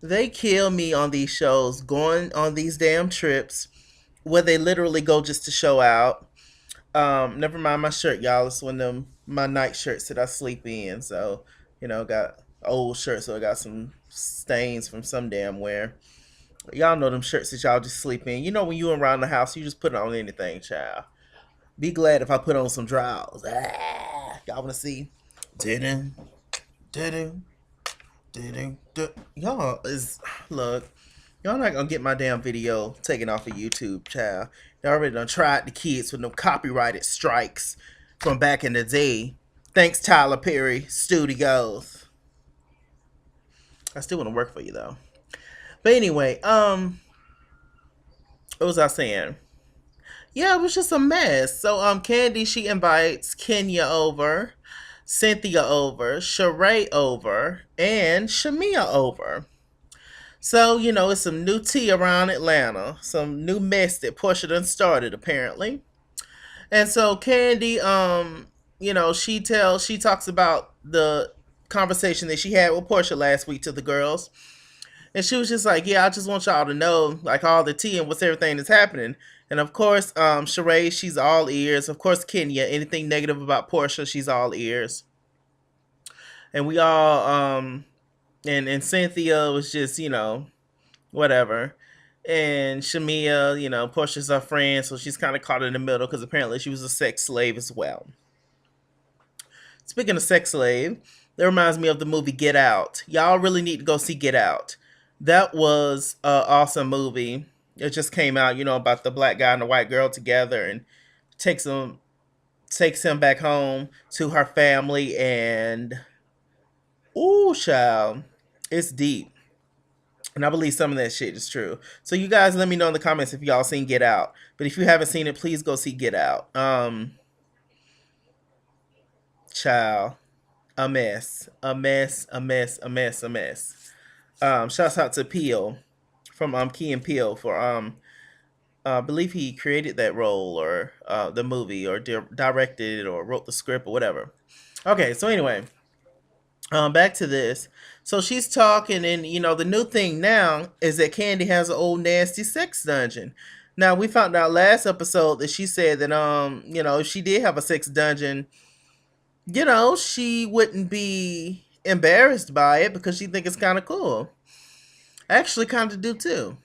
They kill me on these shows, going on these damn trips where they literally go just to show out. Never mind my shirt, y'all. It's one of them my night shirts that I sleep in. So, got old shirt, so I got some stains from some damn wear. Y'all know them shirts that y'all just sleep in. You know when you around the house, you just put it on anything, child. Be glad if I put on some drawers. Y'all wanna see? Didn't, didn't, didn't. Y'all is look. Y'all not gonna get my damn video taken off of YouTube, child. They already done tried the kids with no copyrighted strikes from back in the day. Thanks, Tyler Perry Studios. I still want to work for you though. But anyway, what was I saying? Yeah, it was just a mess. So Candy, she invites Kenya over, Cynthia over, Sheree over, and Shamia over. So, it's some new tea around Atlanta, some new mess that Portia done started apparently. And so Candy, she talks about the conversation that she had with Portia last week to the girls. And she was just like, yeah, I just want y'all to know, like, all the tea and what's everything that's happening. And of course, Sheree, she's all ears. Of course, Kenya, anything negative about Portia, she's all ears. And we all, and Cynthia was just, whatever. And Shamia, Portia's her friend, so she's kind of caught in the middle because apparently she was a sex slave as well. Speaking of sex slave, that reminds me of the movie Get Out. Y'all really need to go see Get Out. That was an awesome movie. It just came out, about the black guy and the white girl together, and takes him takes him back home to her family, and ooh, child, it's deep. And I believe some of that shit is true. So you guys let me know in the comments if y'all seen Get Out. But if you haven't seen it, please go see Get Out. Child, a mess. A mess, a mess, a mess, a mess. Shouts out to Peel from Key and Peele for I believe he created that role or the movie or directed it or wrote the script or whatever. Okay, so anyway, back to this. So she's talking, and the new thing now is that Candy has an old nasty sex dungeon. Now we found out last episode that she said that if she did have a sex dungeon, she wouldn't be embarrassed by it because she think it's kind of cool. I actually kind of do too.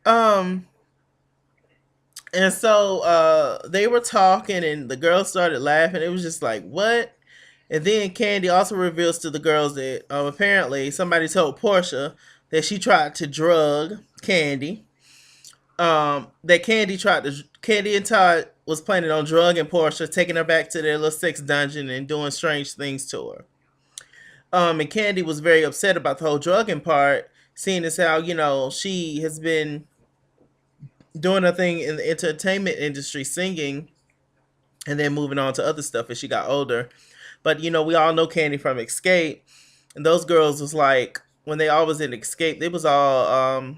Um, and so they were talking, and the girls started laughing. It was just like, what? And then Candy also reveals to the girls that apparently somebody told Portia that she tried to drug Candy. That Candy and Todd was planning on drugging Portia, taking her back to their little sex dungeon and doing strange things to her. And Candy was very upset about the whole drugging part, seeing as how she has been doing her thing in the entertainment industry, singing, and then moving on to other stuff as she got older. But we all know Candy from Escape, and those girls was like when they all was in Escape, they was all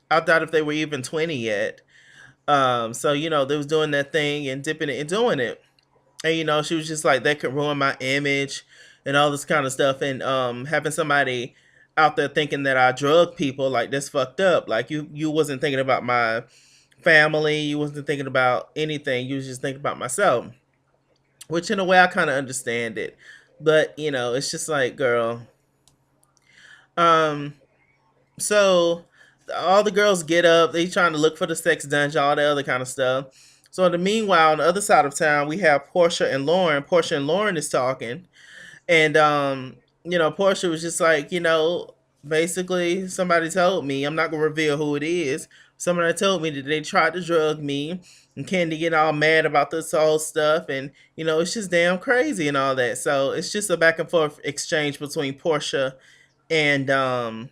I doubt if they were even 20 yet. So they was doing that thing and dipping it and doing it, and she was just like that could ruin my image and all this kind of stuff, and having somebody out there thinking that I drug people, like, that's fucked up. Like, you wasn't thinking about my family, you wasn't thinking about anything, you was just thinking about myself, which in a way I kind of understand it, but it's just like, girl. um so all the girls get up, they trying to look for the sex dungeon, all the other kind of stuff. So in the meanwhile, on the other side of town, we have Portia and Lauren. Portia and Lauren is talking, and Portia was just like, basically, somebody told me, I'm not gonna reveal who it is. Somebody told me that they tried to drug me, and Candy get all mad about this whole stuff, and it's just damn crazy and all that. So it's just a back and forth exchange between Portia and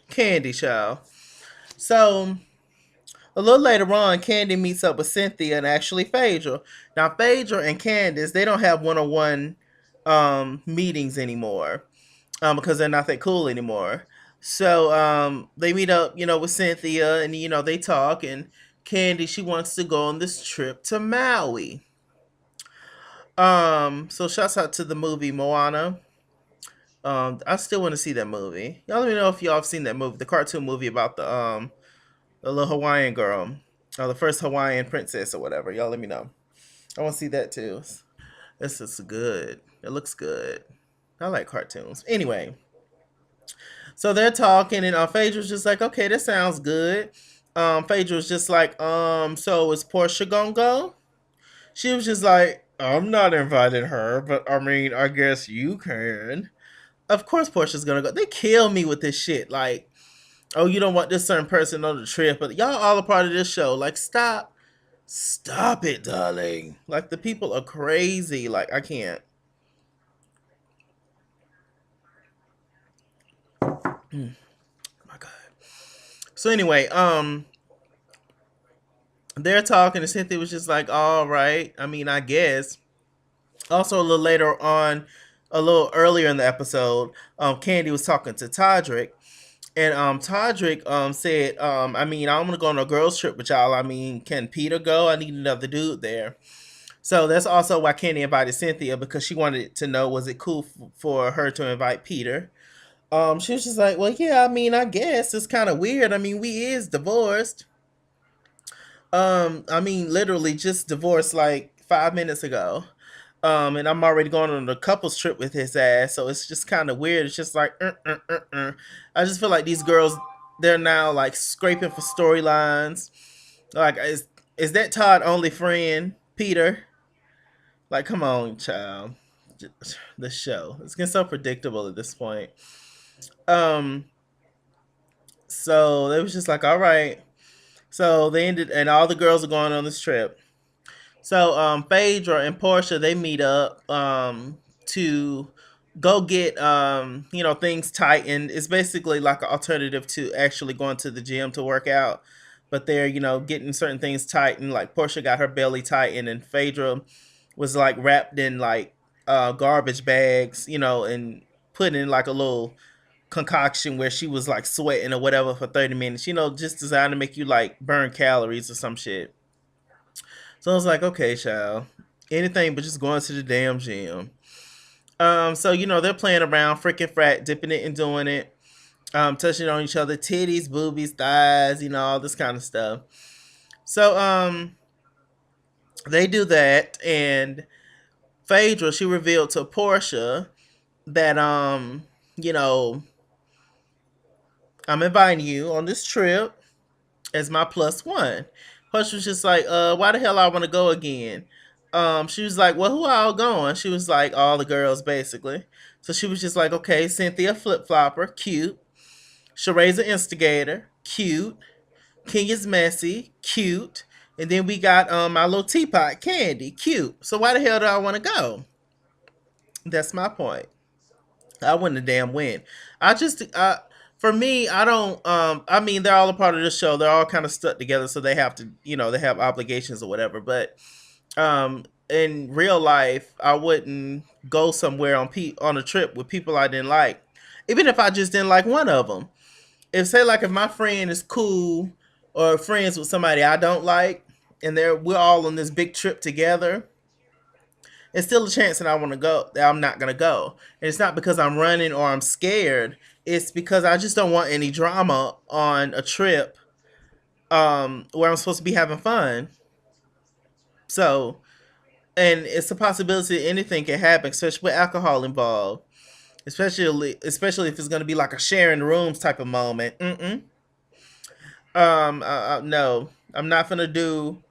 Candy, child. So a little later on, Candy meets up with Cynthia and actually Phaedra. Now, Phaedra and Candace, they don't have one-on-one meetings anymore, because they're not that cool anymore. So they meet up, with Cynthia, and they talk. And Candy, she wants to go on this trip to Maui. So shouts out to the movie Moana. I still want to see that movie. Y'all let me know if y'all have seen that movie, the cartoon movie about the little Hawaiian girl, or the first Hawaiian princess or whatever. Y'all let me know. I want to see that too. This is good. It looks good. I like cartoons. Anyway, so they're talking, and Phaedra's just like, okay, that sounds good. Phaedra's just like, so is Portia gonna go? She was just like, I'm not inviting her, but I mean, I guess you can. Of course, Portia's gonna go. They kill me with this shit. Like, oh, you don't want this certain person on the trip, but y'all all a part of this show. Like, stop it, darling. Like, the people are crazy. Like, I can't. Oh my god. So anyway, they're talking, and Cynthia was just like, all right. I mean, I guess. Also, a little later on, a little earlier in the episode, Candy was talking to Todrick, and Todrick said, I mean, I'm gonna go on a girls trip with y'all. I mean, can Peter go? I need another dude there. So that's also why Candy invited Cynthia, because she wanted to know, was it cool for her to invite Peter. She was just like, well, yeah, I mean, I guess it's kind of weird. I mean, we is divorced. I mean, literally just divorced like 5 minutes ago. And I'm already going on a couples trip with his ass, so it's just kind of weird. It's just like, I just feel like these girls, they're now like scraping for storylines. Like, is that Todd only friend Peter? Like, come on, child. The show, it's getting so predictable at this point. Um, so they was just like, all right. So they ended, and all the girls are going on this trip. So Phaedra and Portia, they meet up to go get things tightened. It's basically like an alternative to actually going to the gym to work out. But they're, getting certain things tightened. Like Portia got her belly tightened, and Phaedra was like wrapped in like garbage bags, and put in like a little concoction where she was like sweating or whatever for 30 minutes, just designed to make you like burn calories or some shit. So I was like, okay, child, anything but just going to the damn gym. So they're playing around, freaking frat, dipping it and doing it, touching on each other, titties, boobies, thighs, all this kind of stuff. So they do that, and Phaedra, she revealed to Portia that you know, I'm inviting you on this trip as my plus one. Hush was just like, why the hell I want to go again? She was like, well, who all going? She was like, all the girls, basically. So she was just like, okay, Cynthia flip flopper, cute. Sheree's an instigator, cute. King is messy, cute. And then we got my little teapot, Candy, cute. So why the hell do I want to go? That's my point. I wouldn't have damn win. I just for me, I don't I mean, they're all a part of the show. They're all kind of stuck together, so they have to, they have obligations or whatever. But in real life, I wouldn't go somewhere on a trip with people I didn't like. Even if I just didn't like one of them. If say like if my friend is cool or friends with somebody I don't like, and we're all on this big trip together, it's still a chance that I want to go, that I'm not gonna go. And it's not because I'm running or I'm scared. It's because I just don't want any drama on a trip where I'm supposed to be having fun. So, and it's a possibility that anything can happen, especially with alcohol involved. Especially if it's gonna be like a sharing rooms type of moment. No, I'm not gonna do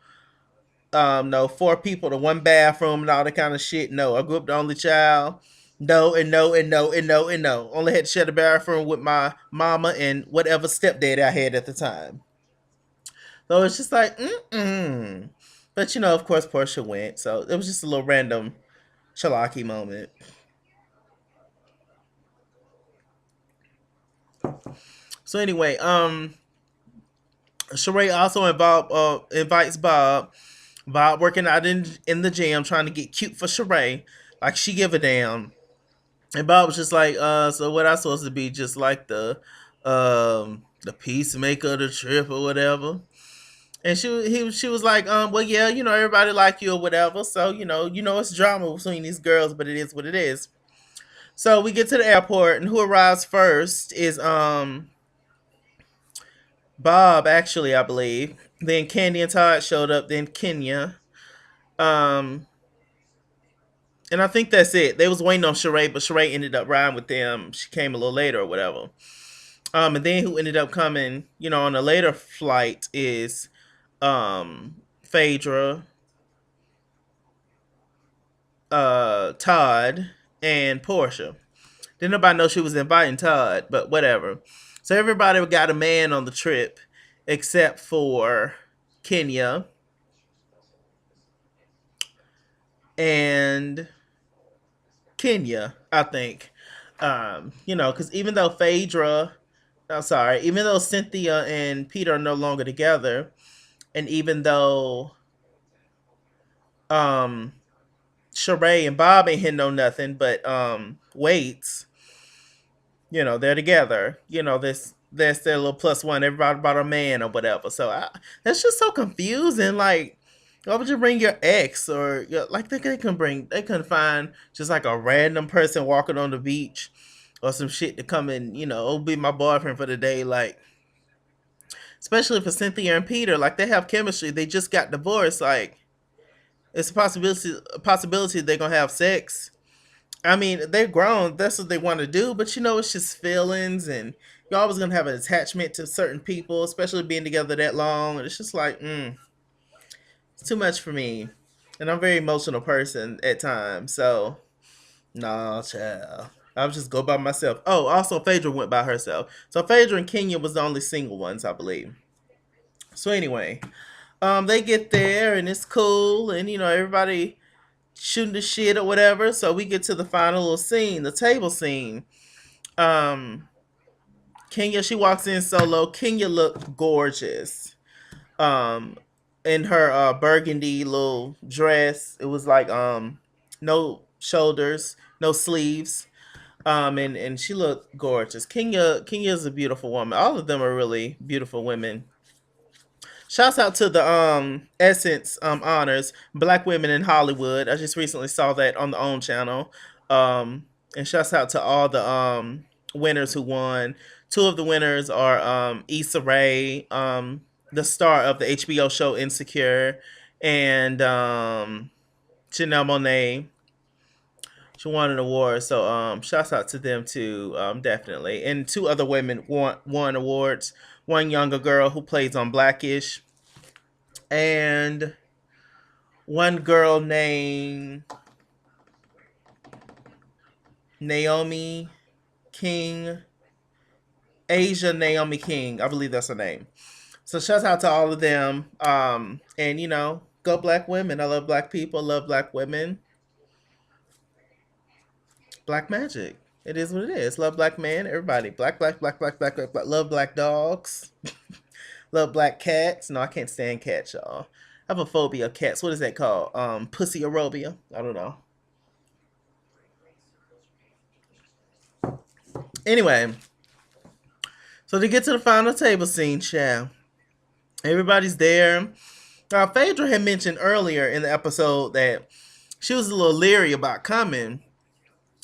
no, four people to one bathroom and all that kind of shit. No, I grew up the only child. No, and no, and no, and no, and no. Only had to share the bathroom with my mama and whatever stepdad I had at the time. So it's just like, mm. But of course, Portia went. So it was just a little random chalaki moment. So anyway, Sheree also invites Bob. Bob working out in the gym trying to get cute for Sheree. Like she give a damn. And Bob was just like, so what I supposed to be, just like the peacemaker of the trip or whatever. And she was like, well, yeah, everybody like you or whatever. So, it's drama between these girls, but it is what it is. So we get to the airport, and who arrives first is Bob, actually, I believe. Then Candy and Todd showed up. Then Kenya. Um, and I think that's it. They was waiting on Sheree, but Sheree ended up riding with them. She came a little later or whatever. And then who ended up coming, on a later flight is Phaedra, Todd, and Portia. Didn't nobody know she was inviting Todd, but whatever. So everybody got a man on the trip except for Kenya and I think. Because even though Cynthia and Peter are no longer together, and even though um Sheree and Bob ain't hitting no nothing, but Waits, they're together. That's their little plus one. Everybody brought a man or whatever. So that's just so confusing. Like, why would you bring your ex or like they can find just like a random person walking on the beach or some shit to come and be my boyfriend for the day. Like, especially for Cynthia and Peter, like they have chemistry. They just got divorced. Like, it's a possibility they're gonna have sex. I mean, they're grown. That's what they want to do. But it's just feelings, and you're always gonna have an attachment to certain people, especially being together that long. And it's just like, it's too much for me. And I'm a very emotional person at times, so nah, child. I'll just go by myself. Oh, also Phaedra went by herself. So Phaedra and Kenya was the only single ones, I believe. So anyway, they get there and it's cool, and everybody shooting the shit or whatever. So we get to the final little scene, the table scene. Um, Kenya, she walks in solo. Kenya looked gorgeous. Um, in her burgundy little dress. It was like no shoulders, no sleeves. And she looked gorgeous. Kenya's a beautiful woman. All of them are really beautiful women. Shouts out to the Essence honors Black women in Hollywood. I just recently saw that on the OWN channel. And shouts out to all the winners who won. Two of the winners are Issa Rae, the star of the HBO show Insecure, and Janelle Monáe. She won an award, so shouts out to them too, definitely. And two other women won awards. One younger girl who plays on Blackish, and one girl named Naomi King, Asia Naomi King, I believe that's her name. So shouts out to all of them. And go Black women. I love Black people. Love Black women. Black magic. It is what it is. Love Black men. Everybody. Black, black, black, black, black, black, black. Love Black dogs. Love Black cats. No, I can't stand cats, y'all. I have a phobia of cats. What is that called? Pussy aerobia. I don't know. Anyway, so to get to the final table scene, child. Everybody's there. Phaedra had mentioned earlier in the episode that she was a little leery about coming,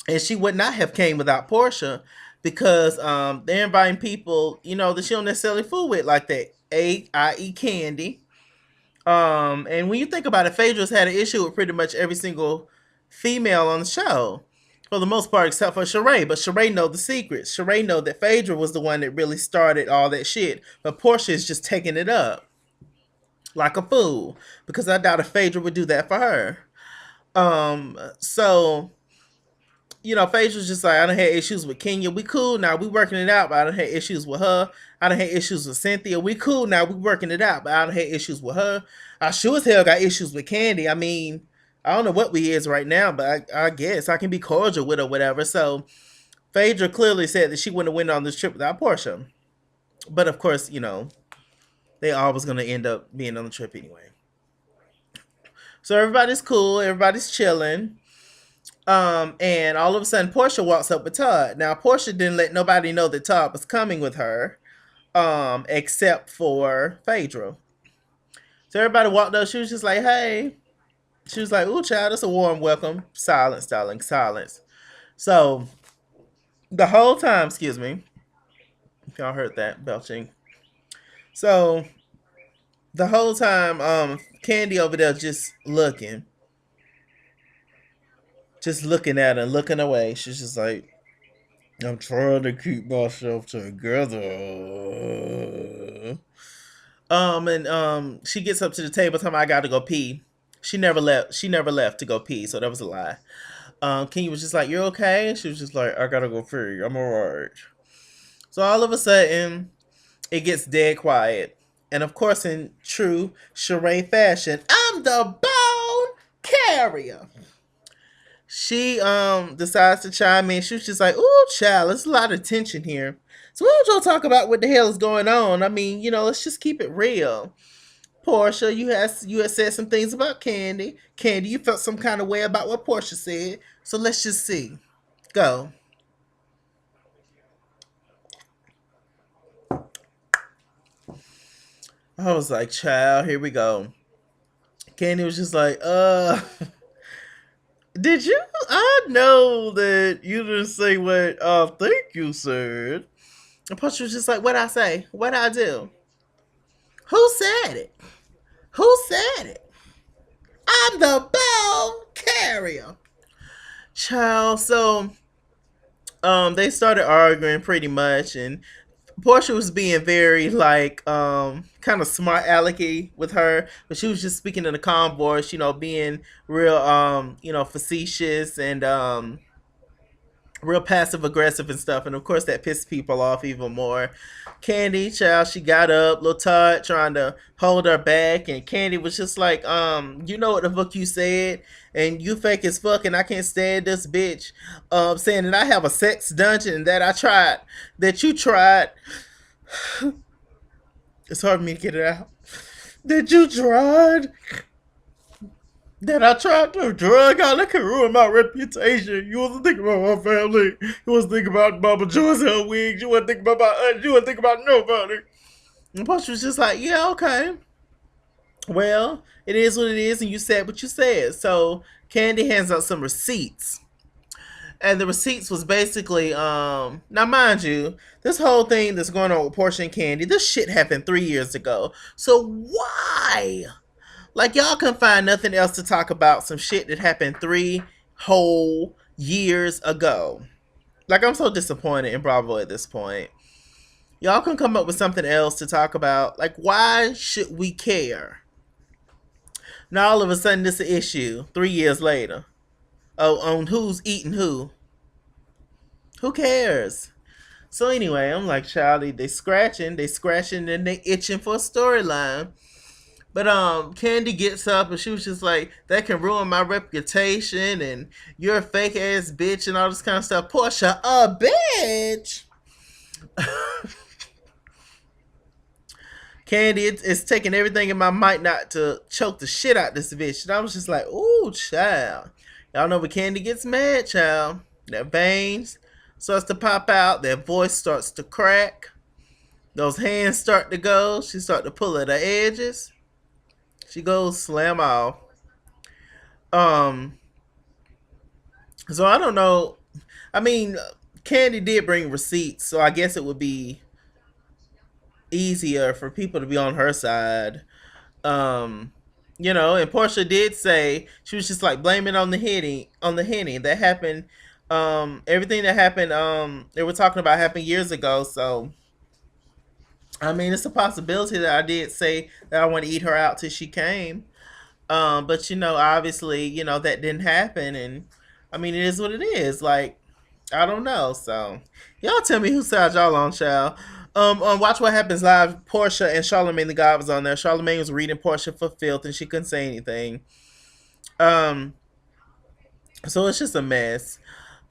and she would not have came without Portia because they're inviting people, that she don't necessarily fool with like that. I.e. Candy. And when you think about it, Phaedra's had an issue with pretty much every single female on the show. For the most part, except for Sheree. But Sheree know the secrets. Sheree know that Phaedra was the one that really started all that shit. But Portia is just taking it up like a fool. Because I doubt if Phaedra would do that for her. So Phaedra's just like, I done had issues with Kenya. We cool now. We working it out, but I done had issues with her. I done had issues with Cynthia. We cool now. We working it out, but I done had issues with her. I sure as hell got issues with Candy. I mean, I don't know what we is right now, but I guess I can be cordial with her, whatever. So Phaedra clearly said that she wouldn't have went on this trip without Portia. But of course, they always gonna end up being on the trip anyway. So everybody's cool. Everybody's chilling. And all of a sudden, Portia walks up with Todd. Now, Portia didn't let nobody know that Todd was coming with her, except for Phaedra. So everybody walked up. She was just like, "Hey." She was like, "Ooh, child, that's a warm welcome." Silence, darling, silence. So The whole time, excuse me, if y'all heard that belching. So the whole time, Candy over there just looking at her, looking away. She's just like, I'm trying to keep myself together. And she gets up to the table, telling me I got to go pee. She never left. She never left to go pee, so that was a lie. Kenya was just like, "You're okay," and she was just like, "I gotta go pee. I'm alright." So all of a sudden, it gets dead quiet, and of course, in true Sheree fashion, I'm the bone carrier. She decides to chime in. She was just like, "Ooh, child, there's a lot of tension here. So why don't y'all talk about what the hell is going on? I mean, let's just keep it real." Portia, you had said some things about Candy. Candy, you felt some kind of way about what Portia said. So let's just see. Go. I was like, child, here we go. Candy was just like, did you? I know that you didn't say what I think you said. And Portia was just like, what I say? What I do? Who said it? Who said it? I'm the ball carrier. Child, so they started arguing pretty much, and Portia was being very like kind of smart alecky with her, but she was just speaking in a calm voice, being real facetious and real passive aggressive and stuff, and of course that pissed people off even more. Candy, child, she got up, little Todd trying to hold her back, and Candy was just like, you know what the fuck you said, and you fake as fuck, and I can't stand this bitch, saying that I have a sex dungeon that I tried, that you tried. It's hard for me to get it out. That you tried. That I tried to drug out that could ruin my reputation. You wasn't thinking about my family. You wasn't thinking about Mama Joyce her wigs. You wasn't thinking about my aunt. You wasn't thinking about nobody. And Punch was just like, yeah, okay. Well, it is what it is, and you said what you said. So Candy hands out some receipts. And the receipts was basically, now mind you, this whole thing that's going on with Portia and Candy, this shit happened 3 years ago. So why? Like y'all can find nothing else to talk about some shit that happened 3 whole years ago. Like I'm so disappointed in Bravo at this point. Y'all can come up with something else to talk about. Like why should we care? Now all of a sudden this is an issue 3 years later. Oh, on who's eating who? Who cares? So anyway, I'm like, Charlie, they scratching, and they itching for a storyline. But Candy gets up and she was just like, that can ruin my reputation, and you're a fake ass bitch and all this kind of stuff. Portia, a bitch. Candy, it's taking everything in my might not to choke the shit out this bitch. And I was just like, ooh, child. Y'all know when Candy gets mad, child. Their veins starts to pop out. Their voice starts to crack. Those hands start to go. She start to pull at her edges. She goes slam off. Um, so I don't know. I mean, Candy did bring receipts, so I guess it would be easier for people to be on her side. Um, and Portia did say she was just like blaming on the henny that happened. Everything that happened, they were talking about happened years ago. So I mean, it's a possibility that I did say that I want to eat her out till she came. But obviously, that didn't happen, and I mean, it is what it is. Like, I don't know. So, y'all tell me whose side y'all on, child. On Watch What Happens Live, Portia and Charlamagne the God was on there. Charlamagne was reading Portia for filth, and she couldn't say anything. Um, so it's just a mess.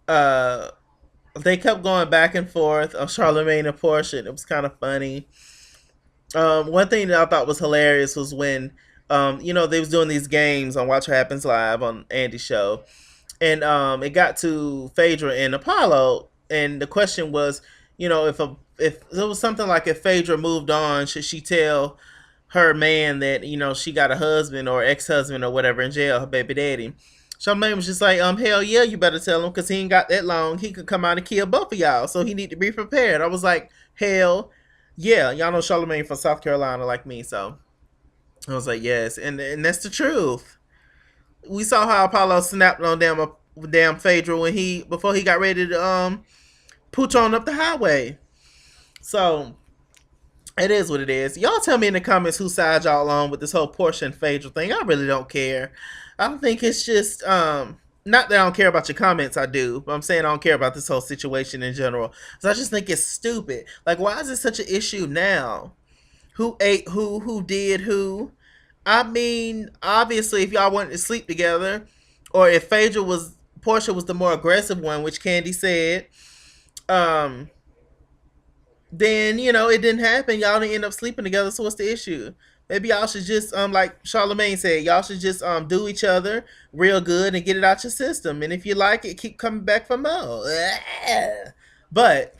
Uh, they kept going back and forth of Charlamagne and Portia. And it was kind of funny. One thing that I thought was hilarious was when, they was doing these games on Watch What Happens Live on Andy's show, and it got to Phaedra and Apollo, and the question was, if it was something like if Phaedra moved on, should she tell her man that she got a husband or ex husband or whatever in jail, her baby daddy? Charlamagne was just like, hell yeah, you better tell him because he ain't got that long. He could come out and kill both of y'all, so he need to be prepared. I was like, hell yeah, y'all know Charlamagne from South Carolina like me, so I was like, yes, and that's the truth. We saw how Apollo snapped on damn Phaedra when he before he got ready to pooch on up the highway. So it is what it is. Y'all tell me in the comments who side y'all on with this whole Portia and Phaedra thing. I really don't care. I don't think it's just not that I don't care about your comments, I do, but I'm saying I don't care about this whole situation in general. So I just think it's stupid. Like, why is it such an issue now? Who ate who? Who did who? I mean, obviously, if y'all wanted to sleep together, or if Phaedra was Portia was the more aggressive one, which Candy said, um, then it didn't happen. Y'all didn't end up sleeping together. So what's the issue? Maybe y'all should just like Charlamagne said, y'all should just do each other real good and get it out your system. And if you like it, keep coming back for more. But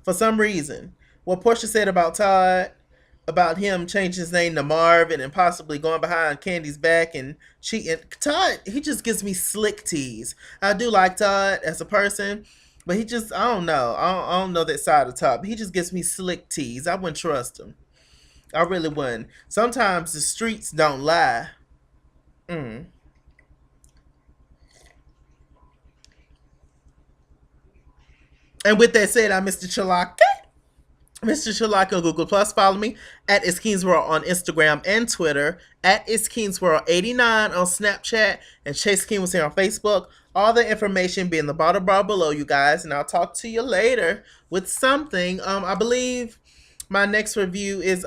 for some reason, what Portia said about Todd, about him changing his name to Marvin and possibly going behind Candy's back and cheating. Todd, he just gives me slick tease. I do like Todd as a person, but he just, I don't know. I don't know that side of Todd. But he just gives me slick tease. I wouldn't trust him. I really wouldn't. Sometimes the streets don't lie. Mm. And with that said, I'm Mr. Chalaka. Mr. Shalaka on Google Plus. Follow me at ITSKINGWORLD on Instagram and Twitter, at ITSKINGWORLD89 on Snapchat, and Chase King was here on Facebook. All the information be in the bottom bar below, you guys, and I'll talk to you later with something. I believe my next review is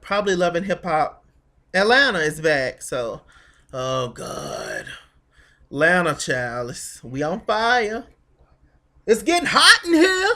probably Love and Hip Hop. Atlanta is back, so oh god, Atlanta child, we on fire. It's getting hot in here.